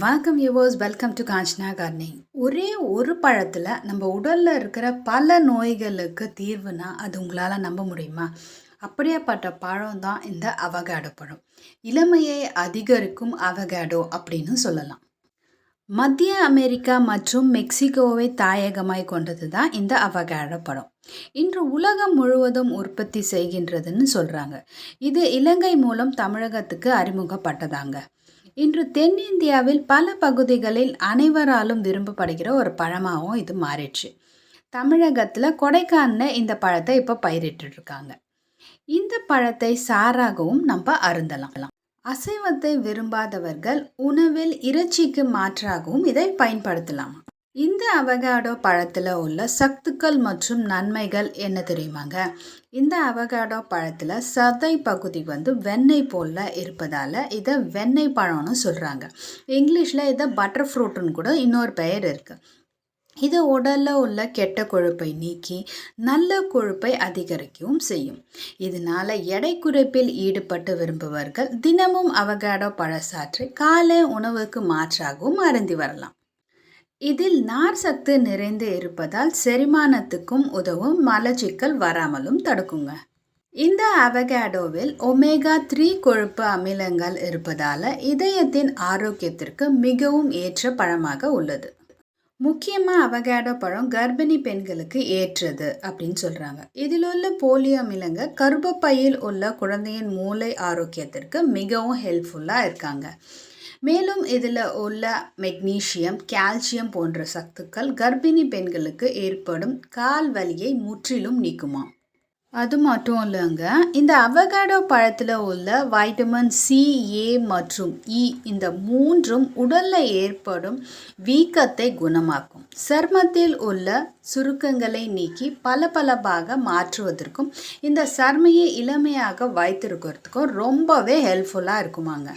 வணக்கம் viewers, welcome to Kanchana Corning. ஒரே ஒரு பழத்தில் நம்ம உடலில் இருக்கிற பல நோய்களுக்கு தீர்வுனா அது உங்களால் நம்ப முடியுமா? அப்படியேப்பட்ட பழம் தான் இந்த அவகாடோ பழம். இளமையை அதிகரிக்கும் அவகாடோ அப்படின்னு சொல்லலாம். மத்திய அமெரிக்கா மற்றும் மெக்சிகோவை தாயகமாய் கொண்டது தான் இந்த அவகாடோ பழம். இன்று உலகம் முழுவதும் உற்பத்தி செய்கின்றதுன்னு சொல்கிறாங்க. இது இலங்கை மூலம் தமிழகத்துக்கு அறிமுகப்பட்டதாங்க. இன்று தென்னிந்தியாவில் பல பகுதிகளில் அனைவராலும் விரும்பப்படுகிற ஒரு பழமாகவும் இது மாறிடுச்சு. தமிழகத்தில் கொடைக்கானலில் இந்த பழத்தை இப்போ பயிரிட்டுருக்காங்க. இந்த பழத்தை சாறாகவும் நம்ம அருந்தலாம். அசைவத்தை விரும்பாதவர்கள் உணவில் இறைச்சிக்கு மாற்றாகவும் இதை பயன்படுத்தலாம். இந்த அவகாடோ பழத்தில் உள்ள சத்துக்கள் மற்றும் நன்மைகள் என்ன தெரியுமாங்க? இந்த அவகாடோ பழத்தில் சதை பகுதி வெண்ணெய் போல் இருப்பதால் இதை வெண்ணெய் பழம்னு சொல்கிறாங்க. இங்கிலீஷில் இதை பட்டர் ஃப்ரூட்டுன்னு கூட இன்னொரு பெயர் இருக்குது. இது உடலில் உள்ள கெட்ட கொழுப்பை நீக்கி நல்ல கொழுப்பை அதிகரிக்கவும் செய்யும். இதனால் எடை குறைப்பில் ஈடுபட்டு விரும்புபவர்கள் தினமும் அவகாடோ பழச்சாற்றை காலை உணவுக்கு மாற்றாகவும் அருந்தி வரலாம். இதில் நார் சத்து நிறைந்து இருப்பதால் செரிமானத்துக்கும் உதவும், மலச்சிக்கல் வராமலும் தடுக்குங்க. இந்த அவகாடோவில் ஒமேகா 3 கொழுப்பு அமிலங்கள் இருப்பதால் இதயத்தின் ஆரோக்கியத்திற்கு மிகவும் ஏற்ற பழமாக உள்ளது. முக்கியமாக அவகாடோ பழம் கர்ப்பிணி பெண்களுக்கு ஏற்றது அப்படின்னு சொல்கிறாங்க. இதில் உள்ள போலியோ அமிலங்க கர்ப்பப்பையில் உள்ள குழந்தையின் மூளை ஆரோக்கியத்திற்கு மிகவும் ஹெல்ப்ஃபுல்லாக இருக்காங்க. மேலும் இதில் உள்ள மெக்னீசியம், கால்சியம் போன்ற சத்துக்கள் கர்ப்பிணி பெண்களுக்கு ஏற்படும் கால் வலியை முற்றிலும் நீக்குமாம். அது மட்டும் இல்லைங்க, இந்த அவகாடோ பழத்தில் உள்ள வைட்டமின் சி, ஏ மற்றும் இ இந்த மூன்றும் உடலில் ஏற்படும் வீக்கத்தை குணமாக்கும், சருமத்தில் உள்ள சுருக்கங்களை நீக்கி பளபளப்பாக மாற்றுவதற்கும் இந்த சருமையை இளமையாக வைத்திருக்கிறதுக்கும் ரொம்பவே ஹெல்ப்ஃபுல்லாக இருக்குமாங்க.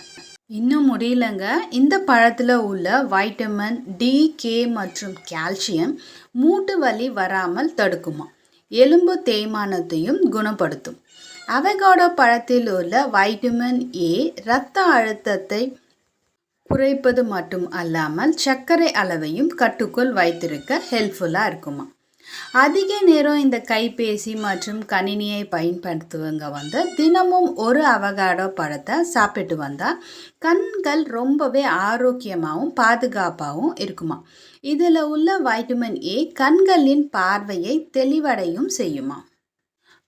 இன்னும் முடியலங்க, இந்த பழத்தில் உள்ள வைட்டமின் டி, கே மற்றும் கால்சியம் மூட்டு வலி வராமல் தடுக்குமா, எலும்பு தேய்மானத்தையும் குணப்படுத்தும். அவகாடோ பழத்தில் உள்ள வைட்டமின் ஏ இரத்த அழுத்தத்தை குறைப்பது மட்டும் அல்லாமல் சர்க்கரை அளவையும் கட்டுக்குள் வைத்திருக்க ஹெல்ப்ஃபுல்லாக இருக்குமா. அதிக நேரம் இந்த கைபேசி மற்றும் கணினியை பயன்படுத்துவங்க தினமும் ஒரு அவகாடோ பழத்தை சாப்பிட்டு வந்தால் கண்கள் ரொம்பவே ஆரோக்கியமாகவும் பாதுகாப்பாகவும் இருக்குமா. இதில் உள்ள வைட்டமின் ஏ கண்களின் பார்வையை தெளிவடையும் செய்யுமா.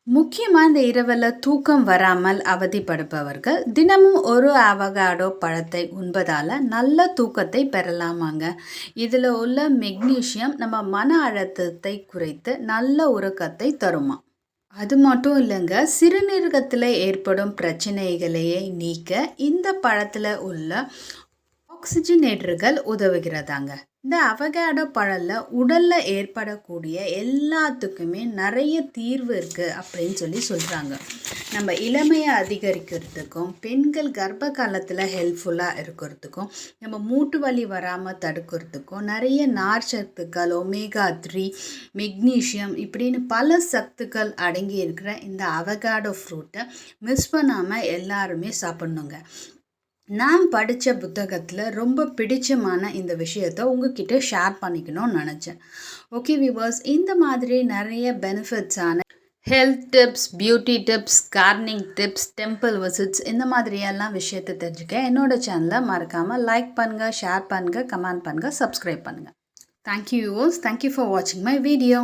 முக்கியமாக இந்த இரவில் தூக்கம் வராமல் அவதிப்படுபவர்கள் தினமும் ஒரு அவகாடோ பழத்தை உண்பதால் நல்ல தூக்கத்தை பெறலாமாங்க. இதில் உள்ள மெக்னீசியம் நம்ம மன அழுத்தத்தை குறைத்து நல்ல உறக்கத்தை தருமா. அது மட்டும் இல்லைங்க, சிறுநீரகத்தில் ஏற்படும் பிரச்சனைகளையே நீக்க இந்த பழத்தில் உள்ள ஆக்சிஜனேட்டர்கள் உதவுகிறதாங்க. இந்த அவகாடோ பழத்தில் உடலில் ஏற்படக்கூடிய எல்லாத்துக்குமே நிறைய தீர்வு இருக்குது அப்படின்னு சொல்கிறாங்க. நம்ம இளமையை அதிகரிக்கிறதுக்கும், பெண்கள் கர்ப்ப காலத்தில் ஹெல்ப்ஃபுல்லாக இருக்கிறதுக்கும், நம்ம மூட்டு வலி வராமல் தடுக்கிறதுக்கும் நிறைய நார் சத்துக்கள், ஒமேகா 3, மெக்னீசியம் இப்படின்னு பல சத்துக்கள் அடங்கி இருக்கிற இந்த அவகாடோ ஃப்ரூட்டை மிஸ் பண்ணாமல் எல்லாருமே சாப்பிட்ணுங்க. நான் படித்த புத்தகத்தில் ரொம்ப பிடிச்சமான இந்த விஷயத்தை உங்ககிட்ட ஷேர் பண்ணிக்கணும்னு நினச்சேன். ஓகே வியூவர்ஸ், இந்த மாதிரி நிறைய பெனிஃபிட்ஸான health tips, beauty tips, gardening tips, temple visits இந்த மாதிரியெல்லாம் விஷயத்தை தெரிஞ்சுக்க என்னோடய சேனலை மறக்காமல் லைக் பண்ணுங்கள், ஷேர் பண்ணுங்கள், கமெண்ட் பண்ணுங்கள், சப்ஸ்கிரைப் பண்ணுங்கள். தேங்க்யூ வியூவர்ஸ், தேங்க்யூ ஃபார் வாட்சிங் மை வீடியோ.